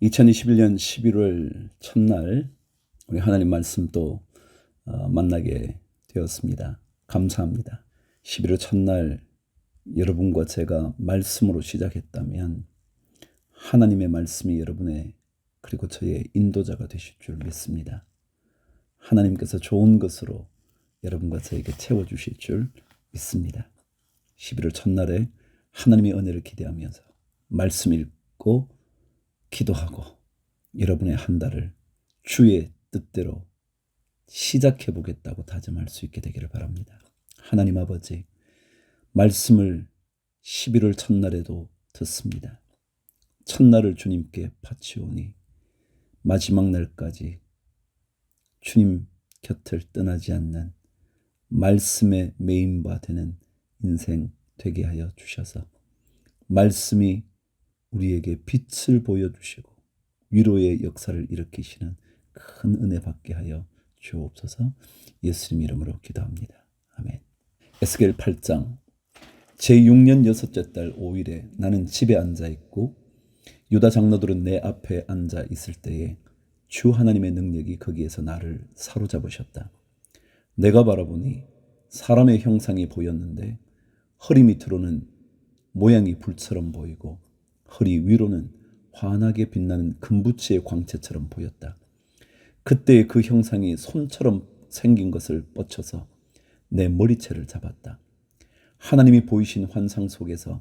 2021년 11월 첫날 우리 하나님 말씀 또 만나게 되었습니다. 감사합니다. 11월 첫날 여러분과 제가 말씀으로 시작했다면 하나님의 말씀이 여러분의 그리고 저의 인도자가 되실 줄 믿습니다. 하나님께서 좋은 것으로 여러분과 저에게 채워주실 줄 믿습니다. 11월 첫날에 하나님의 은혜를 기대하면서 말씀 읽고 기도하고 여러분의 한 달을 주의 뜻대로 시작해 보겠다고 다짐할 수 있게 되기를 바랍니다. 하나님 아버지, 말씀을 11월 첫날에도 듣습니다. 첫날을 주님께 바치오니 마지막 날까지 주님 곁을 떠나지 않는 말씀에 매인바 되는 인생 되게 하여 주셔서 말씀이 우리에게 빛을 보여주시고 위로의 역사를 일으키시는 큰 은혜 받게 하여 주옵소서. 예수님 이름으로 기도합니다. 아멘. 에스겔 8장 제6년 6째 달 5일에 나는 집에 앉아 있고 유다 장로들은 내 앞에 앉아 있을 때에 주 하나님의 능력이 거기에서 나를 사로잡으셨다. 내가 바라보니 사람의 형상이 보였는데 허리 밑으로는 모양이 불처럼 보이고 허리 위로는 환하게 빛나는 금붙이의 광채처럼 보였다. 그때 그 형상이 손처럼 생긴 것을 뻗쳐서 내 머리채를 잡았다. 하나님이 보이신 환상 속에서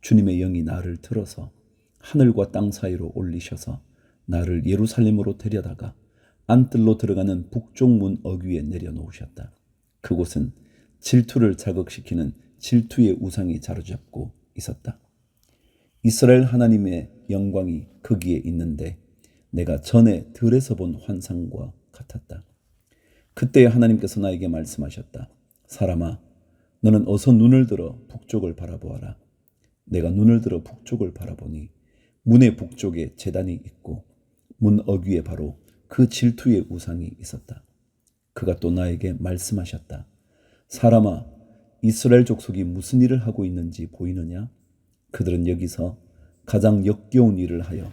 주님의 영이 나를 들어서 하늘과 땅 사이로 올리셔서 나를 예루살렘으로 데려다가 안뜰로 들어가는 북쪽 문 어귀에 내려놓으셨다. 그곳은 질투를 자극시키는 질투의 우상이 자로잡고 있었다. 이스라엘 하나님의 영광이 거기에 있는데 내가 전에 들에서 본 환상과 같았다. 그때 하나님께서 나에게 말씀하셨다. 사람아, 너는 어서 눈을 들어 북쪽을 바라보아라. 내가 눈을 들어 북쪽을 바라보니 문의 북쪽에 제단이 있고 문 어귀에 바로 그 질투의 우상이 있었다. 그가 또 나에게 말씀하셨다. 사람아, 이스라엘 족속이 무슨 일을 하고 있는지 보이느냐? 그들은 여기서 가장 역겨운 일을 하여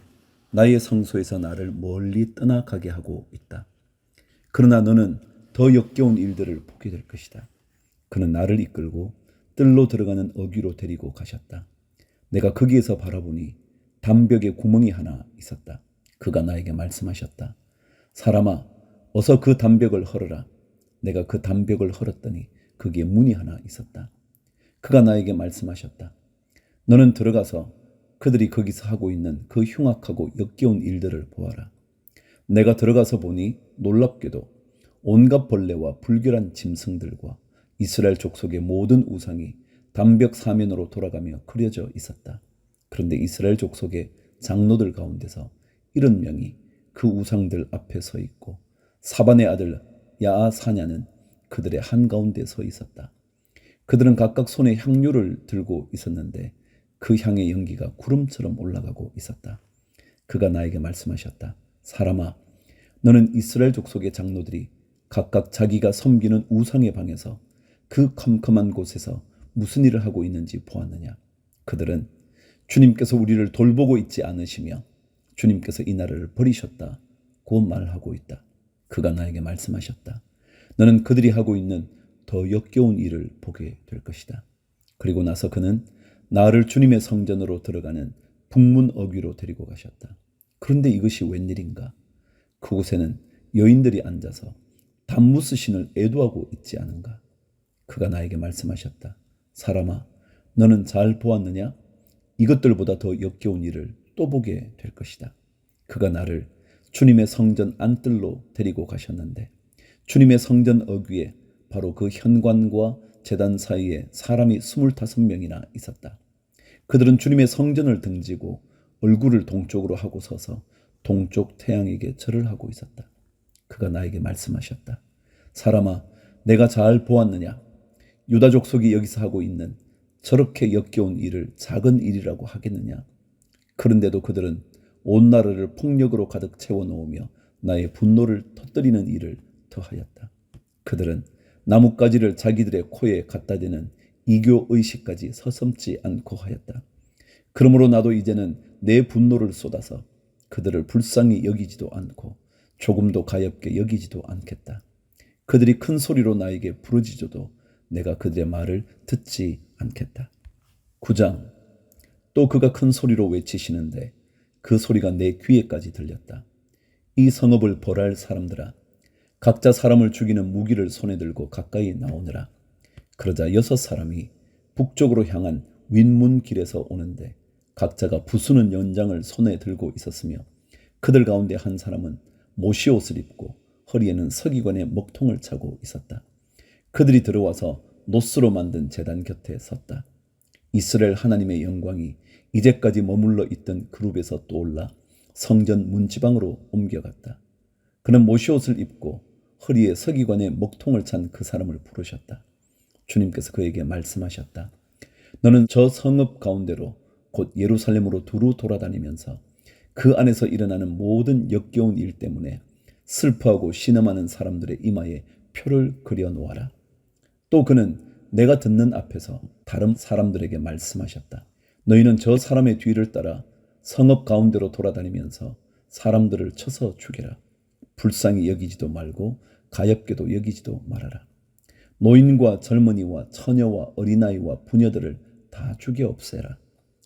나의 성소에서 나를 멀리 떠나가게 하고 있다. 그러나 너는 더 역겨운 일들을 보게 될 것이다. 그는 나를 이끌고 뜰로 들어가는 어귀로 데리고 가셨다. 내가 거기에서 바라보니 담벽에 구멍이 하나 있었다. 그가 나에게 말씀하셨다. 사람아, 어서 그 담벽을 헐어라. 내가 그 담벽을 헐었더니 거기에 문이 하나 있었다. 그가 나에게 말씀하셨다. 너는 들어가서 그들이 거기서 하고 있는 그 흉악하고 역겨운 일들을 보아라. 내가 들어가서 보니 놀랍게도 온갖 벌레와 불결한 짐승들과 이스라엘 족속의 모든 우상이 담벽 사면으로 돌아가며 그려져 있었다. 그런데 이스라엘 족속의 장로들 가운데서 70명이 그 우상들 앞에 서 있고 사반의 아들 야아사냐는 그들의 한가운데 서 있었다. 그들은 각각 손에 향료를 들고 있었는데 그 향의 연기가 구름처럼 올라가고 있었다. 그가 나에게 말씀하셨다. 사람아, 너는 이스라엘 족속의 장로들이 각각 자기가 섬기는 우상의 방에서 그 컴컴한 곳에서 무슨 일을 하고 있는지 보았느냐? 그들은 주님께서 우리를 돌보고 있지 않으시며 주님께서 이 나라를 버리셨다고 말하고 있다. 그가 나에게 말씀하셨다. 너는 그들이 하고 있는 더 역겨운 일을 보게 될 것이다. 그리고 나서 그는 나를 주님의 성전으로 들어가는 북문 어귀로 데리고 가셨다. 그런데 이것이 웬일인가? 그곳에는 여인들이 앉아서 단무스신을 애도하고 있지 않은가? 그가 나에게 말씀하셨다. 사람아, 너는 잘 보았느냐? 이것들보다 더 역겨운 일을 또 보게 될 것이다. 그가 나를 주님의 성전 안뜰로 데리고 가셨는데 주님의 성전 어귀에 바로 그 현관과 제단 사이에 사람이 25명이나 있었다. 그들은 주님의 성전을 등지고 얼굴을 동쪽으로 하고 서서 동쪽 태양에게 절을 하고 있었다. 그가 나에게 말씀하셨다. 사람아, 내가 잘 보았느냐? 유다 족속이 여기서 하고 있는 저렇게 역겨운 일을 작은 일이라고 하겠느냐? 그런데도 그들은 온 나라를 폭력으로 가득 채워놓으며 나의 분노를 터뜨리는 일을 더하였다. 그들은 나뭇가지를 자기들의 코에 갖다 대는 이교의식까지 서슴지 않고 하였다. 그러므로 나도 이제는 내 분노를 쏟아서 그들을 불쌍히 여기지도 않고 조금도 가엾게 여기지도 않겠다. 그들이 큰 소리로 나에게 부르짖어도 내가 그들의 말을 듣지 않겠다. 9장. 또 그가 큰 소리로 외치시는데 그 소리가 내 귀에까지 들렸다. 이 성읍을 벌할 사람들아, 각자 사람을 죽이는 무기를 손에 들고 가까이 나오느라. 그러자 6사람이 북쪽으로 향한 윗문 길에서 오는데 각자가 부수는 연장을 손에 들고 있었으며 그들 가운데 한 사람은 모시옷을 입고 허리에는 서기관의 먹통을 차고 있었다. 그들이 들어와서 노스로 만든 제단 곁에 섰다. 이스라엘 하나님의 영광이 이제까지 머물러 있던 그룹에서 떠올라 성전 문지방으로 옮겨갔다. 그는 모시옷을 입고 허리에 서기관의 먹통을 찬 그 사람을 부르셨다. 주님께서 그에게 말씀하셨다. 너는 저 성읍 가운데로 곧 예루살렘으로 두루 돌아다니면서 그 안에서 일어나는 모든 역겨운 일 때문에 슬퍼하고 신음하는 사람들의 이마에 표를 그려 놓아라. 또 그는 내가 듣는 앞에서 다른 사람들에게 말씀하셨다. 너희는 저 사람의 뒤를 따라 성읍 가운데로 돌아다니면서 사람들을 쳐서 죽여라. 불쌍히 여기지도 말고 가엾게도 여기지도 말아라. 노인과 젊은이와 처녀와 어린아이와 부녀들을 다 죽여 없애라.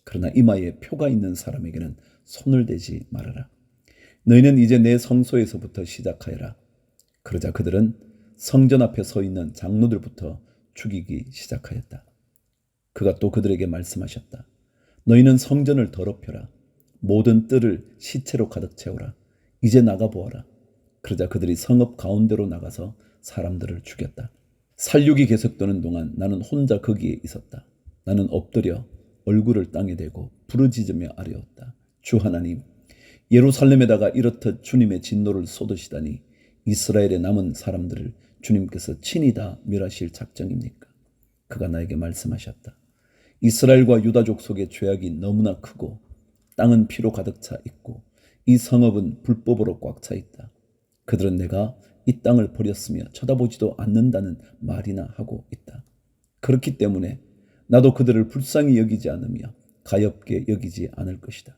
그러나 이마에 표가 있는 사람에게는 손을 대지 말아라. 너희는 이제 내 성소에서부터 시작하여라. 그러자 그들은 성전 앞에 서 있는 장로들부터 죽이기 시작하였다. 그가 또 그들에게 말씀하셨다. 너희는 성전을 더럽혀라. 모든 뜰을 시체로 가득 채우라. 이제 나가보아라. 그러자 그들이 성읍 가운데로 나가서 사람들을 죽였다. 살육이 계속되는 동안 나는 혼자 거기에 있었다. 나는 엎드려 얼굴을 땅에 대고 부르짖으며 아뢰었다. 주 하나님, 예루살렘에다가 이렇듯 주님의 진노를 쏟으시다니 이스라엘의 남은 사람들을 주님께서 친히 다 멸하실 작정입니까? 그가 나에게 말씀하셨다. 이스라엘과 유다족 속의 죄악이 너무나 크고 땅은 피로 가득 차 있고 이 성읍은 불법으로 꽉 차 있다. 그들은 내가 이 땅을 버렸으며 쳐다보지도 않는다는 말이나 하고 있다. 그렇기 때문에 나도 그들을 불쌍히 여기지 않으며 가엾게 여기지 않을 것이다.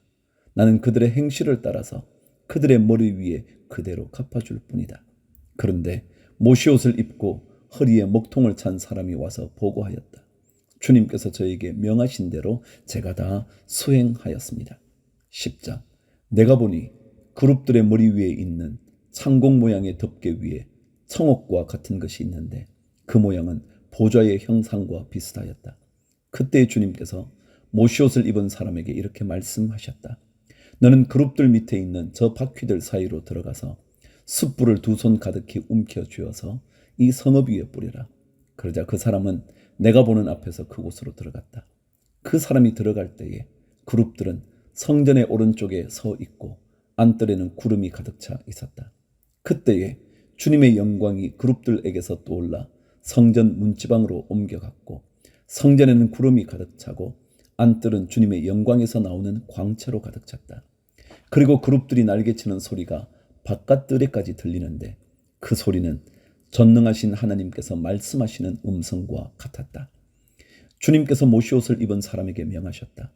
나는 그들의 행실을 따라서 그들의 머리 위에 그대로 갚아줄 뿐이다. 그런데 모시옷을 입고 허리에 먹통을 찬 사람이 와서 보고하였다. 주님께서 저에게 명하신 대로 제가 다 수행하였습니다. 10장. 내가 보니 그룹들의 머리 위에 있는 창공 모양의 덮개 위에 청옥과 같은 것이 있는데 그 모양은 보좌의 형상과 비슷하였다. 그때 주님께서 모시옷을 입은 사람에게 이렇게 말씀하셨다. 너는 그룹들 밑에 있는 저 바퀴들 사이로 들어가서 숯불을 2손 가득히 움켜 쥐어서 이 성읍 위에 뿌려라. 그러자 그 사람은 내가 보는 앞에서 그곳으로 들어갔다. 그 사람이 들어갈 때에 그룹들은 성전의 오른쪽에 서 있고 안뜰에는 구름이 가득 차 있었다. 그때에 주님의 영광이 그룹들에게서 떠올라 성전 문지방으로 옮겨갔고 성전에는 구름이 가득 차고 안뜰은 주님의 영광에서 나오는 광채로 가득 찼다. 그리고 그룹들이 날개치는 소리가 바깥 뜰에까지 들리는데 그 소리는 전능하신 하나님께서 말씀하시는 음성과 같았다. 주님께서 모시옷을 입은 사람에게 명하셨다.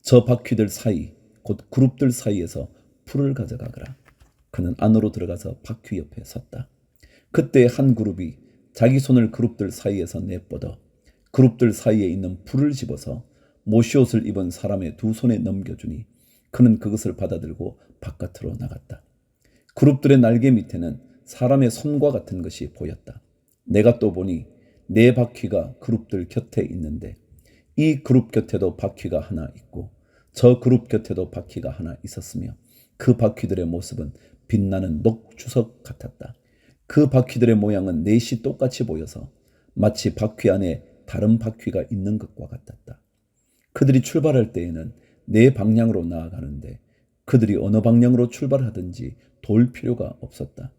저 바퀴들 사이 곧 그룹들 사이에서 풀을 가져가거라. 그는 안으로 들어가서 바퀴 옆에 섰다. 그때 한 그룹이 자기 손을 그룹들 사이에서 내뻗어 그룹들 사이에 있는 풀을 집어서 모시옷을 입은 사람의 2손에 넘겨주니 그는 그것을 받아들고 바깥으로 나갔다. 그룹들의 날개 밑에는 사람의 손과 같은 것이 보였다. 내가 또 보니 4바퀴가 그룹들 곁에 있는데 이 그룹 곁에도 바퀴가 하나 있고 저 그룹 곁에도 바퀴가 하나 있었으며 그 바퀴들의 모습은 빛나는 녹주석 같았다. 그 바퀴들의 모양은 넷이 똑같이 보여서 마치 바퀴 안에 다른 바퀴가 있는 것과 같았다. 그들이 출발할 때에는 4방향으로 나아가는데 그들이 어느 방향으로 출발하든지 돌 필요가 없었다.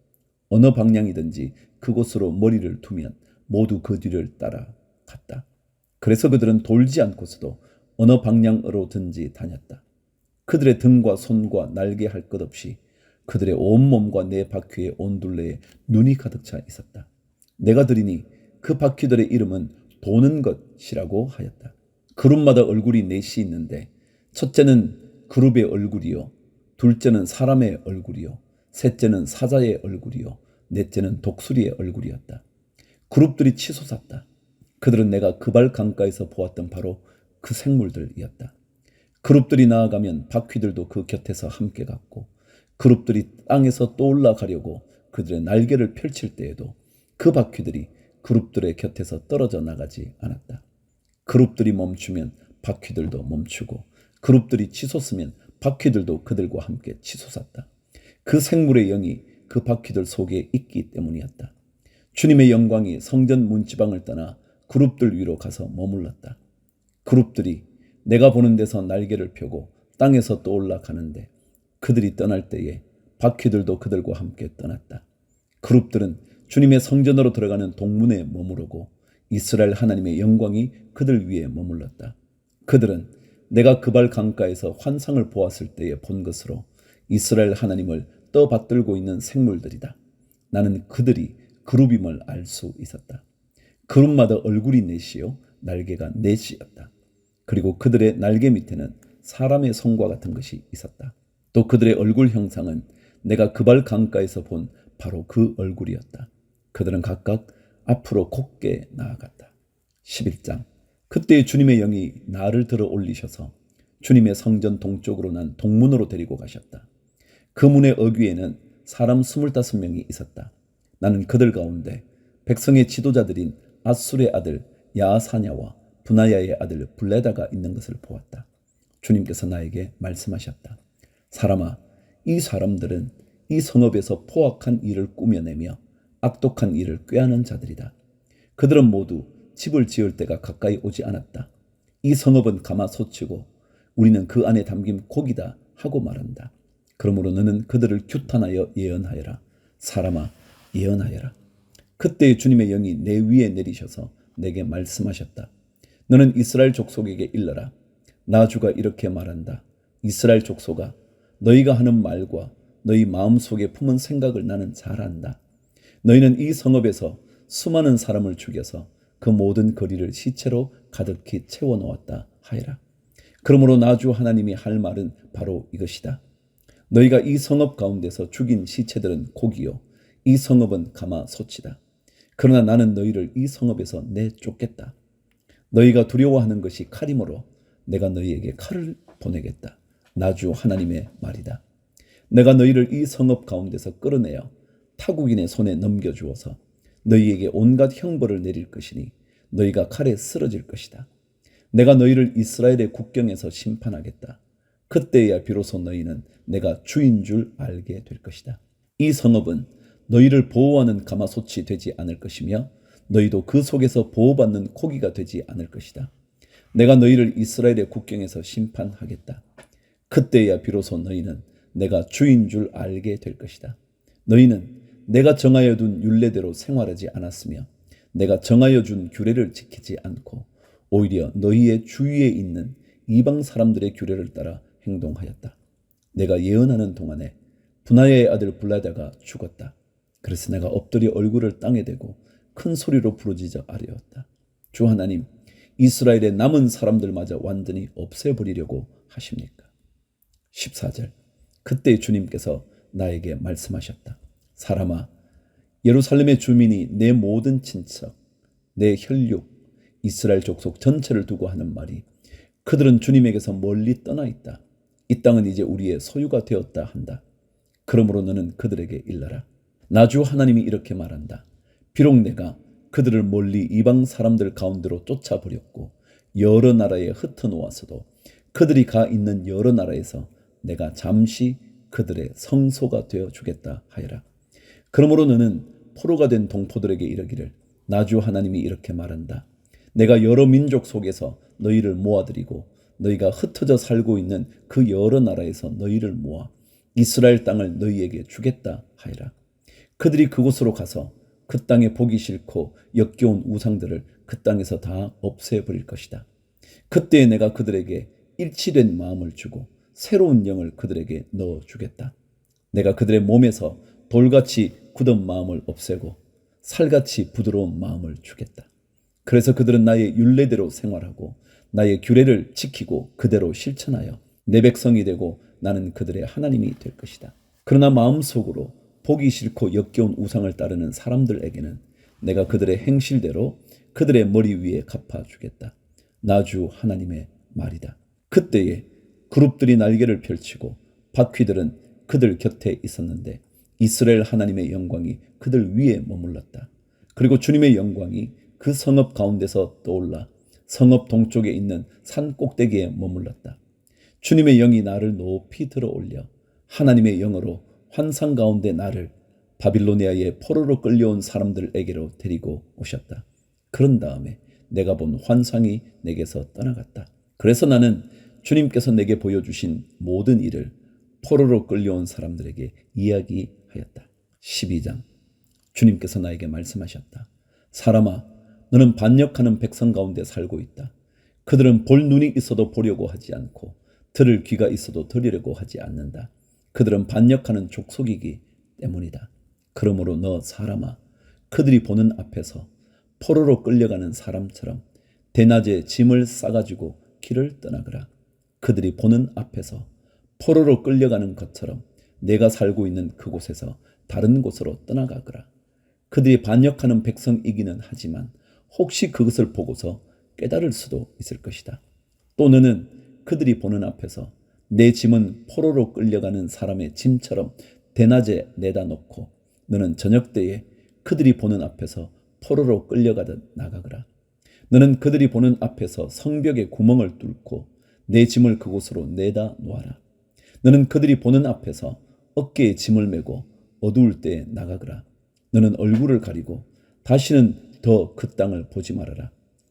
어느 방향이든지 그곳으로 머리를 두면 모두 그 뒤를 따라갔다. 그래서 그들은 돌지 않고서도 어느 방향으로든지 다녔다. 그들의 등과 손과 날개 할 것 없이 그들의 온몸과 4바퀴의 온둘레에 눈이 가득 차 있었다. 내가 들으니 그 바퀴들의 이름은 도는 것이라고 하였다. 그룹마다 얼굴이 4이 있는데 첫째는 그룹의 얼굴이요 둘째는 사람의 얼굴이요, 셋째는 사자의 얼굴이요, 넷째는 독수리의 얼굴이었다. 그룹들이 치솟았다. 그들은 내가 그발 강가에서 보았던 바로 그 생물들이었다. 그룹들이 나아가면 바퀴들도 그 곁에서 함께 갔고, 그룹들이 땅에서 떠올라 가려고 그들의 날개를 펼칠 때에도 그 바퀴들이 그룹들의 곁에서 떨어져 나가지 않았다. 그룹들이 멈추면 바퀴들도 멈추고, 그룹들이 치솟으면 바퀴들도 그들과 함께 치솟았다. 그 생물의 영이 그 바퀴들 속에 있기 때문이었다. 주님의 영광이 성전 문지방을 떠나 그룹들 위로 가서 머물렀다. 그룹들이 내가 보는 데서 날개를 펴고 땅에서 떠올라 가는데, 그들이 떠날 때에 바퀴들도 그들과 함께 떠났다. 그룹들은 주님의 성전으로 들어가는 동문에 머무르고 이스라엘 하나님의 영광이 그들 위에 머물렀다. 그들은 내가 그발 강가에서 환상을 보았을 때에 본 것으로 이스라엘 하나님을 떠받들고 있는 생물들이다. 나는 그들이 그룹임을 알 수 있었다. 그룹마다 얼굴이 넷이요, 날개가 넷이었다. 그리고 그들의 날개 밑에는 사람의 손과 같은 것이 있었다. 또 그들의 얼굴 형상은 내가 그발 강가에서 본 바로 그 얼굴이었다. 그들은 각각 앞으로 곧게 나아갔다. 11장. 그때 주님의 영이 나를 들어 올리셔서 주님의 성전 동쪽으로 난 동문으로 데리고 가셨다. 그 문의 어귀에는 사람 25명이 있었다. 나는 그들 가운데 백성의 지도자들인 아술의 아들 야사냐와 분하야의 아들 블레다가 있는 것을 보았다. 주님께서 나에게 말씀하셨다. 사람아, 이 사람들은 이 성읍에서 포악한 일을 꾸며내며 악독한 일을 꾀하는 자들이다. 그들은 모두 집을 지을 때가 가까이 오지 않았다. 이 성읍은 가마솥이고 우리는 그 안에 담긴 고기다 하고 말한다. 그러므로 너는 그들을 규탄하여 예언하여라. 사람아, 예언하여라. 그때 주님의 영이 내 위에 내리셔서 내게 말씀하셨다. 너는 이스라엘 족속에게 일러라. 나 주가 이렇게 말한다. 이스라엘 족속아, 너희가 하는 말과 너희 마음속에 품은 생각을 나는 잘 안다. 너희는 이 성읍에서 수많은 사람을 죽여서 그 모든 거리를 시체로 가득히 채워놓았다 하여라. 그러므로 나 주 하나님이 할 말은 바로 이것이다. 너희가 이 성읍 가운데서 죽인 시체들은 고기요, 이 성읍은 가마솥이다. 그러나 나는 너희를 이 성읍에서 내쫓겠다. 너희가 두려워하는 것이 칼이므로 내가 너희에게 칼을 보내겠다. 나 주 하나님의 말이다. 내가 너희를 이 성읍 가운데서 끌어내어 타국인의 손에 넘겨주어서 너희에게 온갖 형벌을 내릴 것이니 너희가 칼에 쓰러질 것이다. 내가 너희를 이스라엘의 국경에서 심판하겠다. 그때야 비로소 너희는 내가 주인 줄 알게 될 것이다. 이 성읍은 너희를 보호하는 가마솥이 되지 않을 것이며 너희도 그 속에서 보호받는 고기가 되지 않을 것이다. 내가 너희를 이스라엘의 국경에서 심판하겠다. 그때야 비로소 너희는 내가 주인 줄 알게 될 것이다. 너희는 내가 정하여 둔 율례대로 생활하지 않았으며 내가 정하여 준 규례를 지키지 않고 오히려 너희의 주위에 있는 이방 사람들의 규례를 따라 행동하였다. 내가 예언하는 동안에 분하야의 아들 블레다가 죽었다. 그래서 내가 엎드려 얼굴을 땅에 대고 큰 소리로 부르짖어 아뢰었다. 주 하나님, 이스라엘의 남은 사람들마저 완전히 없애버리려고 하십니까? 14절. 그때 주님께서 나에게 말씀하셨다. 사람아, 예루살렘의 주민이 내 모든 친척, 내 혈육, 이스라엘 족속 전체를 두고 하는 말이 그들은 주님에게서 멀리 떠나 있다. 이 땅은 이제 우리의 소유가 되었다 한다. 그러므로 너는 그들에게 일러라. 나 주 하나님이 이렇게 말한다. 비록 내가 그들을 멀리 이방 사람들 가운데로 쫓아버렸고 여러 나라에 흩어놓았어도 그들이 가 있는 여러 나라에서 내가 잠시 그들의 성소가 되어 주겠다 하여라. 그러므로 너는 포로가 된 동포들에게 이르기를 나 주 하나님이 이렇게 말한다. 내가 여러 민족 속에서 너희를 모아들이고 너희가 흩어져 살고 있는 그 여러 나라에서 너희를 모아 이스라엘 땅을 너희에게 주겠다 하여라. 그들이 그곳으로 가서 그 땅에 보기 싫고 역겨운 우상들을 그 땅에서 다 없애버릴 것이다. 그때 내가 그들에게 일치된 마음을 주고 새로운 영을 그들에게 넣어주겠다. 내가 그들의 몸에서 돌같이 굳은 마음을 없애고 살같이 부드러운 마음을 주겠다. 그래서 그들은 나의 율례대로 생활하고 나의 규례를 지키고 그대로 실천하여 내 백성이 되고 나는 그들의 하나님이 될 것이다. 그러나 마음속으로 보기 싫고 역겨운 우상을 따르는 사람들에게는 내가 그들의 행실대로 그들의 머리 위에 갚아주겠다. 나 주 하나님의 말이다. 그때에 그룹들이 날개를 펼치고 바퀴들은 그들 곁에 있었는데 이스라엘 하나님의 영광이 그들 위에 머물렀다. 그리고 주님의 영광이 그 성읍 가운데서 떠올라 성읍 동쪽에 있는 산 꼭대기에 머물렀다. 주님의 영이 나를 높이 들어 올려 하나님의 영으로 환상 가운데 나를 바빌로니아의 포로로 끌려온 사람들에게로 데리고 오셨다. 그런 다음에 내가 본 환상이 내게서 떠나갔다. 그래서 나는 주님께서 내게 보여주신 모든 일을 포로로 끌려온 사람들에게 이야기하였다. 12장. 주님께서 나에게 말씀하셨다. 사람아, 너는 반역하는 백성 가운데 살고 있다. 그들은 볼 눈이 있어도 보려고 하지 않고 들을 귀가 있어도 들으려고 하지 않는다. 그들은 반역하는 족속이기 때문이다. 그러므로 너 사람아, 그들이 보는 앞에서 포로로 끌려가는 사람처럼 대낮에 짐을 싸가지고 길을 떠나거라. 그들이 보는 앞에서 포로로 끌려가는 것처럼 내가 살고 있는 그곳에서 다른 곳으로 떠나가거라. 그들이 반역하는 백성이기는 하지만 혹시 그것을 보고서 깨달을 수도 있을 것이다. 또 너는 그들이 보는 앞에서 내 짐은 포로로 끌려가는 사람의 짐처럼 대낮에 내다 놓고 너는 저녁 때에 그들이 보는 앞에서 포로로 끌려가듯 나가거라. 너는 그들이 보는 앞에서 성벽에 구멍을 뚫고 내 짐을 그곳으로 내다 놓아라. 너는 그들이 보는 앞에서 어깨에 짐을 메고 어두울 때에 나가거라. 너는 얼굴을 가리고 다시는 더 그 땅을 보지 말아라.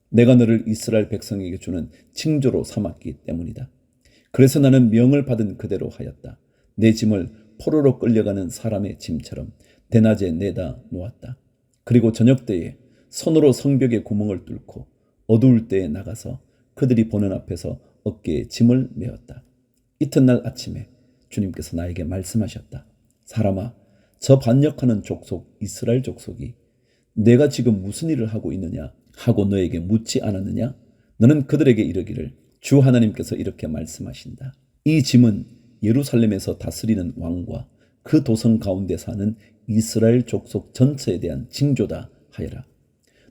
내가 너를 이스라엘 백성에게 주는 징조로 삼았기 때문이다. 그래서 나는 명을 받은 그대로 하였다. 내 짐을 포로로 끌려가는 사람의 짐처럼 대낮에 내다 놓았다. 그리고 저녁 때에 손으로 성벽에 구멍을 뚫고 어두울 때에 나가서 그들이 보는 앞에서 어깨에 짐을 메었다. 이튿날 아침에 주님께서 나에게 말씀하셨다. 사람아, 저 반역하는 족속 이스라엘 족속이 내가 지금 무슨 일을 하고 있느냐 하고 너에게 묻지 않았느냐? 너는 그들에게 이르기를 주 하나님께서 이렇게 말씀하신다. 이 짐은 예루살렘에서 다스리는 왕과 그 도성 가운데 사는 이스라엘 족속 전체에 대한 징조다 하여라.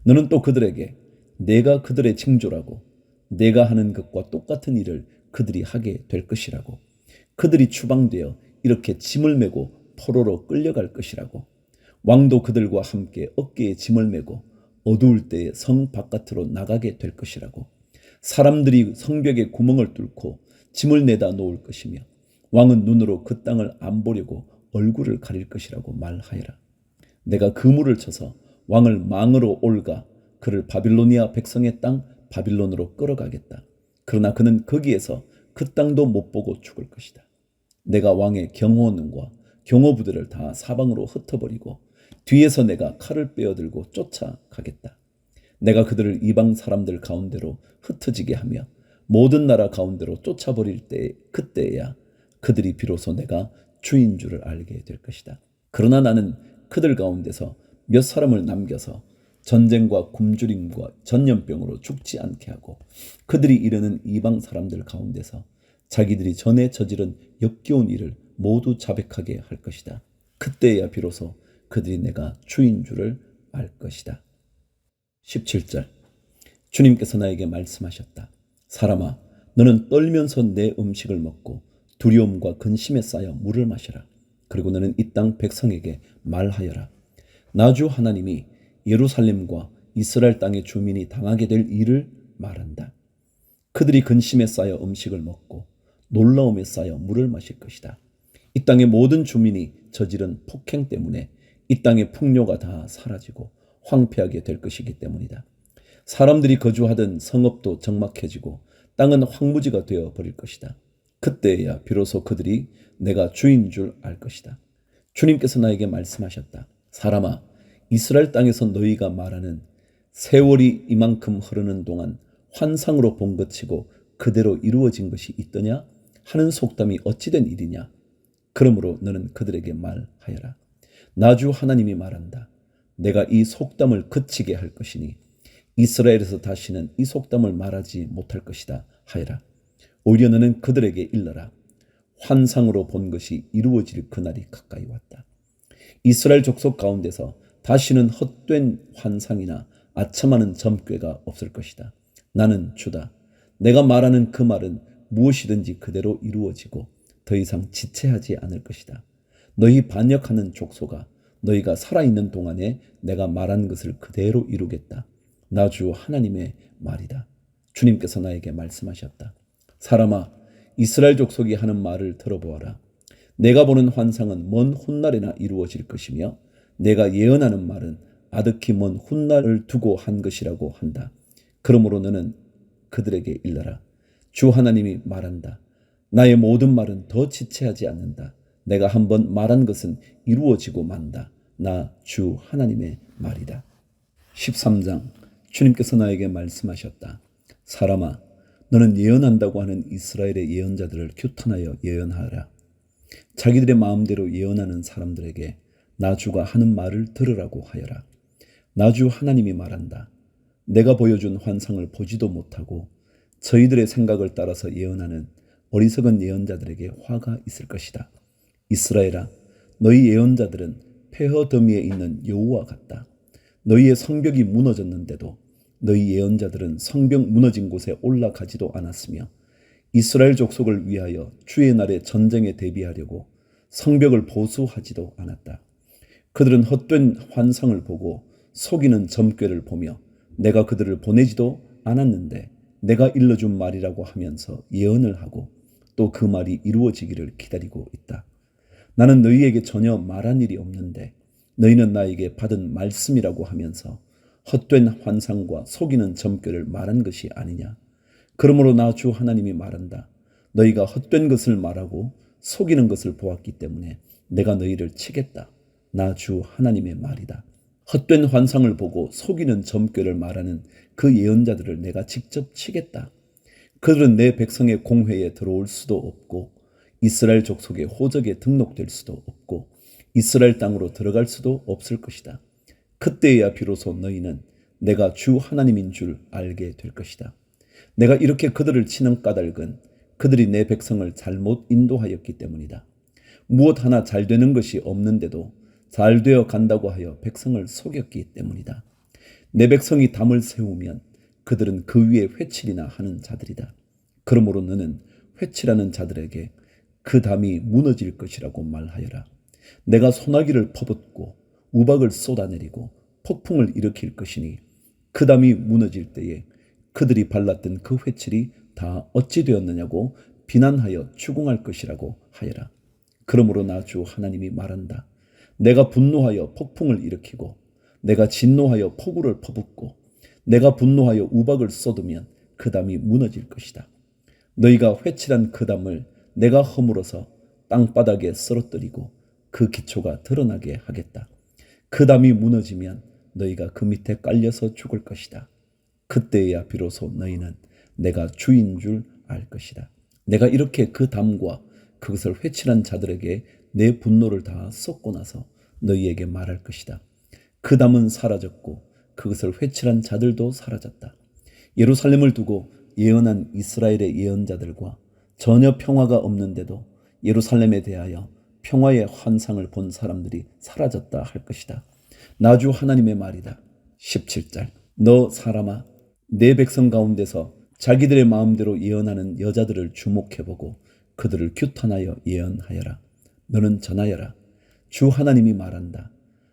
너는 또 그들에게 내가 그들의 징조라고 내가 하는 것과 똑같은 일을 그들이 하게 될 것이라고 그들이 추방되어 이렇게 짐을 메고 포로로 끌려갈 것이라고 왕도 그들과 함께 어깨에 짐을 메고 어두울 때에 성 바깥으로 나가게 될 것이라고 사람들이 성벽에 구멍을 뚫고 짐을 내다 놓을 것이며 왕은 눈으로 그 땅을 안 보려고 얼굴을 가릴 것이라고 말하여라. 내가 그물을 쳐서 왕을 망으로 올가 그를 바빌로니아 백성의 땅 바빌론으로 끌어가겠다. 그러나 그는 거기에서 그 땅도 못 보고 죽을 것이다. 내가 왕의 경호원과 경호부들을 다 사방으로 흩어버리고 뒤에서 내가 칼을 빼어들고 쫓아가겠다. 내가 그들을 이방 사람들 가운데로 흩어지게 하며 모든 나라 가운데로 쫓아버릴 때 그때야 그들이 비로소 내가 주인 줄을 알게 될 것이다. 그러나 나는 그들 가운데서 몇 사람을 남겨서 전쟁과 굶주림과 전염병으로 죽지 않게 하고 그들이 이르는 이방 사람들 가운데서 자기들이 전에 저지른 역겨운 일을 모두 자백하게 할 것이다. 그때야 비로소 그들이 내가 주인 줄을 알 것이다. 17절. 주님께서 나에게 말씀하셨다. 사람아, 너는 떨면서 내 음식을 먹고 두려움과 근심에 쌓여 물을 마셔라. 그리고 너는 이 땅 백성에게 말하여라. 나 주 하나님이 예루살렘과 이스라엘 땅의 주민이 당하게 될 일을 말한다. 그들이 근심에 쌓여 음식을 먹고 놀라움에 쌓여 물을 마실 것이다. 이 땅의 모든 주민이 저지른 폭행 때문에 이 땅의 풍요가 다 사라지고 황폐하게 될 것이기 때문이다. 사람들이 거주하던 성읍도 적막해지고 땅은 황무지가 되어 버릴 것이다. 그때야 비로소 그들이 내가 주인 줄 알 것이다. 주님께서 나에게 말씀하셨다. 사람아, 이스라엘 땅에서 너희가 말하는 세월이 이만큼 흐르는 동안 환상으로 본 것이고 그대로 이루어진 것이 있더냐 하는 속담이 어찌된 일이냐. 그러므로 너는 그들에게 말하여라. 나 주 하나님이 말한다. 내가 이 속담을 그치게 할 것이니 이스라엘에서 다시는 이 속담을 말하지 못할 것이다 하여라. 오히려 너는 그들에게 일러라. 환상으로 본 것이 이루어질 그날이 가까이 왔다. 이스라엘 족속 가운데서 다시는 헛된 환상이나 아첨하는 점괘가 없을 것이다. 나는 주다. 내가 말하는 그 말은 무엇이든지 그대로 이루어지고 더 이상 지체하지 않을 것이다. 너희 반역하는 족속아, 너희가 살아있는 동안에 내가 말한 것을 그대로 이루겠다. 나 주 하나님의 말이다. 주님께서 나에게 말씀하셨다. 사람아, 이스라엘 족속이 하는 말을 들어보아라. 내가 보는 환상은 먼 훗날에나 이루어질 것이며 내가 예언하는 말은 아득히 먼 훗날을 두고 한 것이라고 한다. 그러므로 너는 그들에게 일러라. 주 하나님이 말한다. 나의 모든 말은 더 지체하지 않는다. 내가 한번 말한 것은 이루어지고 만다. 나 주 하나님의 말이다. 13장. 주님께서 나에게 말씀하셨다. 사람아, 너는 예언한다고 하는 이스라엘의 예언자들을 규탄하여 예언하라. 자기들의 마음대로 예언하는 사람들에게 나 주가 하는 말을 들으라고 하여라. 나 주 하나님이 말한다. 내가 보여준 환상을 보지도 못하고 저희들의 생각을 따라서 예언하는 어리석은 예언자들에게 화가 있을 것이다. 이스라엘아, 너희 예언자들은 폐허 더미에 있는 여우와 같다. 너희의 성벽이 무너졌는데도 너희 예언자들은 성벽 무너진 곳에 올라가지도 않았으며 이스라엘 족속을 위하여 주의 날에 전쟁에 대비하려고 성벽을 보수하지도 않았다. 그들은 헛된 환상을 보고 속이는 점괘를 보며 내가 그들을 보내지도 않았는데 내가 일러준 말이라고 하면서 예언을 하고 또 그 말이 이루어지기를 기다리고 있다. 나는 너희에게 전혀 말한 일이 없는데 너희는 나에게 받은 말씀이라고 하면서 헛된 환상과 속이는 점괘를 말한 것이 아니냐. 그러므로 나 주 하나님이 말한다. 너희가 헛된 것을 말하고 속이는 것을 보았기 때문에 내가 너희를 치겠다. 나 주 하나님의 말이다. 헛된 환상을 보고 속이는 점괘를 말하는 그 예언자들을 내가 직접 치겠다. 그들은 내 백성의 공회에 들어올 수도 없고 이스라엘 족속의 호적에 등록될 수도 없고 이스라엘 땅으로 들어갈 수도 없을 것이다. 그때야 비로소 너희는 내가 주 하나님인 줄 알게 될 것이다. 내가 이렇게 그들을 치는 까닭은 그들이 내 백성을 잘못 인도하였기 때문이다. 무엇 하나 잘 되는 것이 없는데도 잘 되어 간다고 하여 백성을 속였기 때문이다. 내 백성이 담을 세우면 그들은 그 위에 회칠이나 하는 자들이다. 그러므로 너는 회칠하는 자들에게 그 담이 무너질 것이라고 말하여라. 내가 소나기를 퍼붓고 우박을 쏟아내리고 폭풍을 일으킬 것이니 그 담이 무너질 때에 그들이 발랐던 그 회칠이 다 어찌 되었느냐고 비난하여 추궁할 것이라고 하여라. 그러므로 나 주 하나님이 말한다. 내가 분노하여 폭풍을 일으키고 내가 진노하여 폭우를 퍼붓고 내가 분노하여 우박을 쏟으면 그 담이 무너질 것이다. 너희가 회칠한 그 담을 내가 허물어서 땅바닥에 쓰러뜨리고 그 기초가 드러나게 하겠다. 그 담이 무너지면 너희가 그 밑에 깔려서 죽을 것이다. 그때야 비로소 너희는 내가 주인 줄 알 것이다. 내가 이렇게 그 담과 그것을 회칠한 자들에게 내 분노를 다 쏟고 나서 너희에게 말할 것이다. 그 담은 사라졌고 그것을 회칠한 자들도 사라졌다. 예루살렘을 두고 예언한 이스라엘의 예언자들과 전혀 평화가 없는데도 예루살렘에 대하여 평화의 환상을 본 사람들이 사라졌다 할 것이다. 나 주 하나님의 말이다. 17절. 너 사람아, 내 백성 가운데서 자기들의 마음대로 예언하는 여자들을 주목해보고 그들을 규탄하여 예언하여라. 너는 전하여라. 주 하나님이 말한다.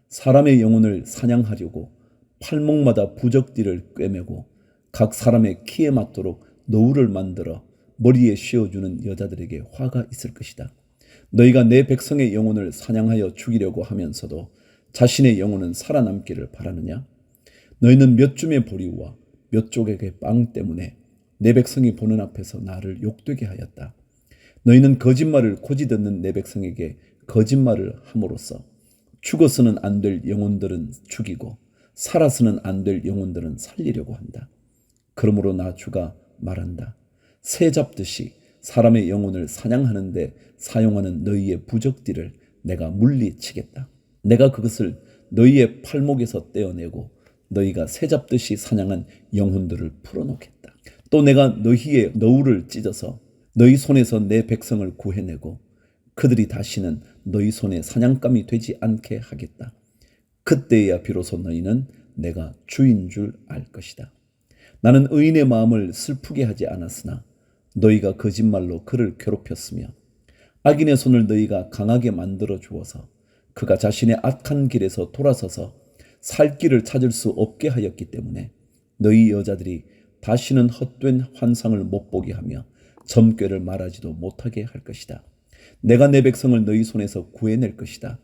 사람의 영혼을 사냥하려고 팔목마다 부적띠를 꿰매고 각 사람의 키에 맞도록 노울을 만들어 머리에 씌워주는 여자들에게 화가 있을 것이다. 너희가 내 백성의 영혼을 사냥하여 죽이려고 하면서도 자신의 영혼은 살아남기를 바라느냐? 너희는 몇 줌의 보리와 몇 조각의 빵 때문에 내 백성이 보는 앞에서 나를 욕되게 하였다. 너희는 거짓말을 고지 듣는 내 백성에게 거짓말을 함으로써 죽어서는 안 될 영혼들은 죽이고 살아서는 안 될 영혼들은 살리려고 한다. 그러므로 나 주가 말한다. 새 잡듯이 사람의 영혼을 사냥하는데 사용하는 너희의 부적띠를 내가 물리치겠다. 내가 그것을 너희의 팔목에서 떼어내고 너희가 새 잡듯이 사냥한 영혼들을 풀어놓겠다. 또 내가 너희의 너울을 찢어서 너희 손에서 내 백성을 구해내고 그들이 다시는 너희 손에 사냥감이 되지 않게 하겠다. 그때야 비로소 너희는 내가 주인 줄 알 것이다. 나는 의인의 마음을 슬프게 하지 않았으나 너희가 거짓말로 그를 괴롭혔으며 악인의 손을 너희가 강하게 만들어 주어서 그가 자신의 악한 길에서 돌아서서 살 길을 찾을 수 없게 하였기 때문에 너희 여자들이 다시는 헛된 환상을 못 보게 하며 점괘를 말하지도 못하게 할 것이다. 내가 내 백성을 너희 손에서 구해낼 것이다.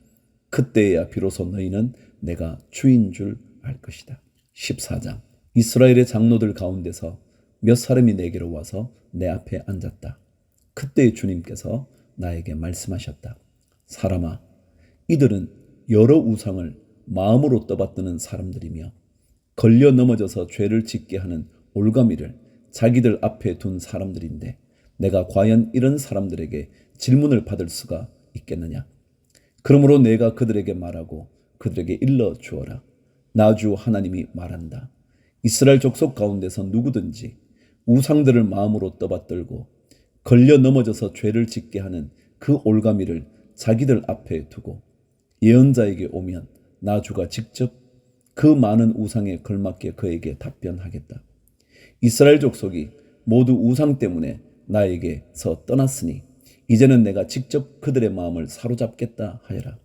그때야 비로소 너희는 내가 주인 줄 알 것이다. 14장. 이스라엘의 장로들 가운데서 몇 사람이 내게로 와서 내 앞에 앉았다. 그때 주님께서 나에게 말씀하셨다. 사람아, 이들은 여러 우상을 마음으로 떠받드는 사람들이며 걸려 넘어져서 죄를 짓게 하는 올가미를 자기들 앞에 둔 사람들인데 내가 과연 이런 사람들에게 질문을 받을 수가 있겠느냐? 그러므로 내가 그들에게 말하고 그들에게 일러 주어라. 나 주 하나님이 말한다. 이스라엘 족속 가운데서 누구든지 우상들을 마음으로 떠받들고 걸려 넘어져서 죄를 짓게 하는 그 올가미를 자기들 앞에 두고 예언자에게 오면 나 주가 직접 그 많은 우상에 걸맞게 그에게 답변하겠다. 이스라엘 족속이 모두 우상 때문에 나에게서 떠났으니 이제는 내가 직접 그들의 마음을 사로잡겠다 하여라.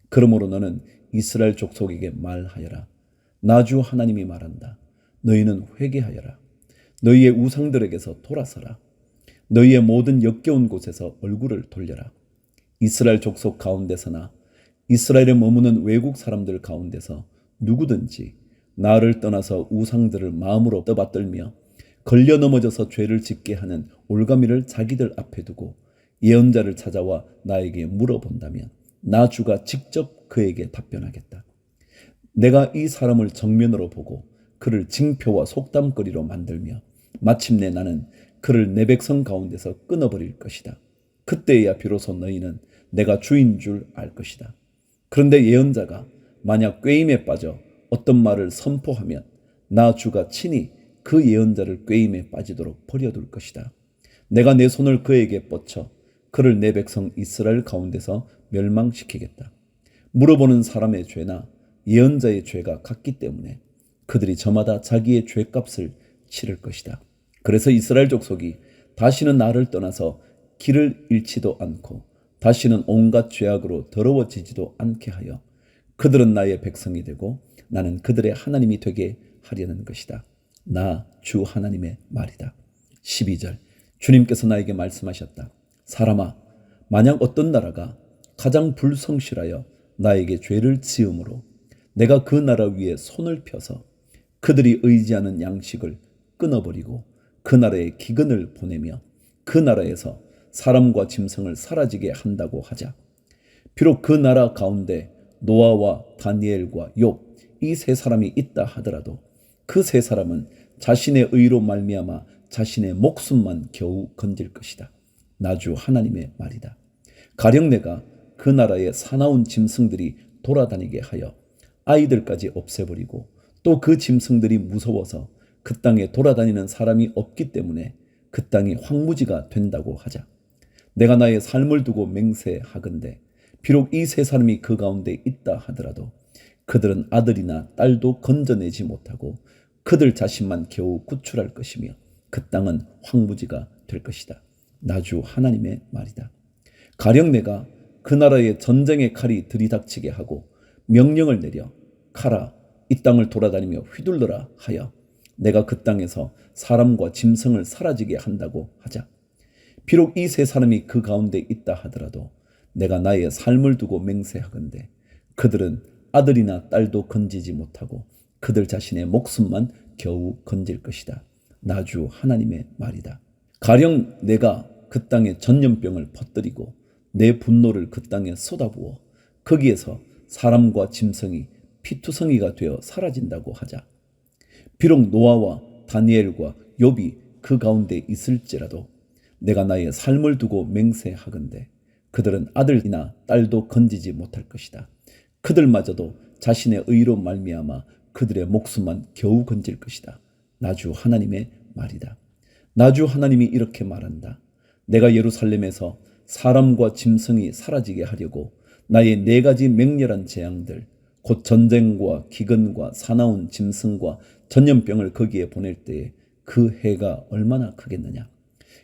그러므로 너는 이스라엘 족속에게 말하여라. 나 주 하나님이 말한다. 너희는 회개하여라. 너희의 우상들에게서 돌아서라. 너희의 모든 역겨운 곳에서 얼굴을 돌려라. 이스라엘 족속 가운데서나 이스라엘에 머무는 외국 사람들 가운데서 누구든지 나를 떠나서 우상들을 마음으로 떠받들며 걸려 넘어져서 죄를 짓게 하는 올가미를 자기들 앞에 두고 예언자를 찾아와 나에게 물어본다면 나 주가 직접 그에게 답변하겠다. 내가 이 사람을 정면으로 보고 그를 징표와 속담거리로 만들며 마침내 나는 그를 내 백성 가운데서 끊어버릴 것이다. 그때야 비로소 너희는 내가 주인 줄 알 것이다. 그런데 예언자가 만약 꾀임에 빠져 어떤 말을 선포하면 나 주가 친히 그 예언자를 꾀임에 빠지도록 버려둘 것이다. 내가 내 손을 그에게 뻗쳐 그를 내 백성 이스라엘 가운데서 멸망시키겠다. 물어보는 사람의 죄나 예언자의 죄가 같기 때문에 그들이 저마다 자기의 죄값을 치를 것이다. 그래서 이스라엘 족속이 다시는 나를 떠나서 길을 잃지도 않고 다시는 온갖 죄악으로 더러워지지도 않게 하여 그들은 나의 백성이 되고 나는 그들의 하나님이 되게 하려는 것이다. 나 주 하나님의 말이다. 12절. 주님께서 나에게 말씀하셨다. 사람아, 만약 어떤 나라가 가장 불성실하여 나에게 죄를 지음으로 내가 그 나라 위에 손을 펴서 그들이 의지하는 양식을 끊어버리고 그 나라에 기근을 보내며 그 나라에서 사람과 짐승을 사라지게 한다고 하자. 비록 그 나라 가운데 노아와 다니엘과 욥 이 세 사람이 있다 하더라도 그 세 사람은 자신의 의로 말미암아 자신의 목숨만 겨우 건질 것이다. 나 주 하나님의 말이다. 가령 내가 그 나라에 사나운 짐승들이 돌아다니게 하여 아이들까지 없애버리고 또 그 짐승들이 무서워서 그 땅에 돌아다니는 사람이 없기 때문에 그 땅이 황무지가 된다고 하자. 내가 나의 삶을 두고 맹세하건대 비록 이 세 사람이 그 가운데 있다 하더라도 그들은 아들이나 딸도 건져내지 못하고 그들 자신만 겨우 구출할 것이며 그 땅은 황무지가 될 것이다. 나 주 하나님의 말이다. 가령 내가 그 나라의 전쟁의 칼이 들이닥치게 하고 명령을 내려 가라, 이 땅을 돌아다니며 휘둘러라 하여 내가 그 땅에서 사람과 짐승을 사라지게 한다고 하자. 비록 이 세 사람이 그 가운데 있다 하더라도 내가 나의 삶을 두고 맹세하건대 그들은 아들이나 딸도 건지지 못하고 그들 자신의 목숨만 겨우 건질 것이다. 나 주 하나님의 말이다. 가령 내가 그 땅에 전염병을 퍼뜨리고 내 분노를 그 땅에 쏟아부어 거기에서 사람과 짐승이 피투성이가 되어 사라진다고 하자. 비록 노아와 다니엘과 욥이 그 가운데 있을지라도 내가 나의 삶을 두고 맹세하건대 그들은 아들이나 딸도 건지지 못할 것이다. 그들마저도 자신의 의로 말미암아 그들의 목숨만 겨우 건질 것이다. 나 주 하나님의 말이다. 나 주 하나님이 이렇게 말한다. 내가 예루살렘에서 사람과 짐승이 사라지게 하려고 나의 4가지 맹렬한 재앙들 곧 전쟁과 기근과 사나운 짐승과 전염병을 거기에 보낼 때에 그 해가 얼마나 크겠느냐.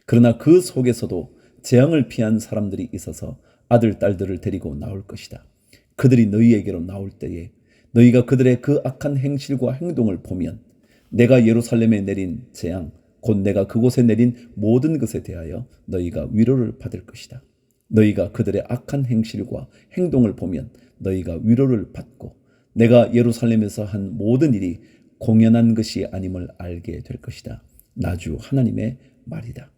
그러나 그 속에서도 재앙을 피한 사람들이 있어서 아들 딸들을 데리고 나올 것이다. 그들이 너희에게로 나올 때에 너희가 그들의 그 악한 행실과 행동을 보면 내가 예루살렘에 내린 재앙 곧 내가 그곳에 내린 모든 것에 대하여 너희가 위로를 받을 것이다. 너희가 그들의 악한 행실과 행동을 보면 너희가 위로를 받고 내가 예루살렘에서 한 모든 일이 공연한 것이 아님을 알게 될 것이다. 나 주 하나님의 말이다.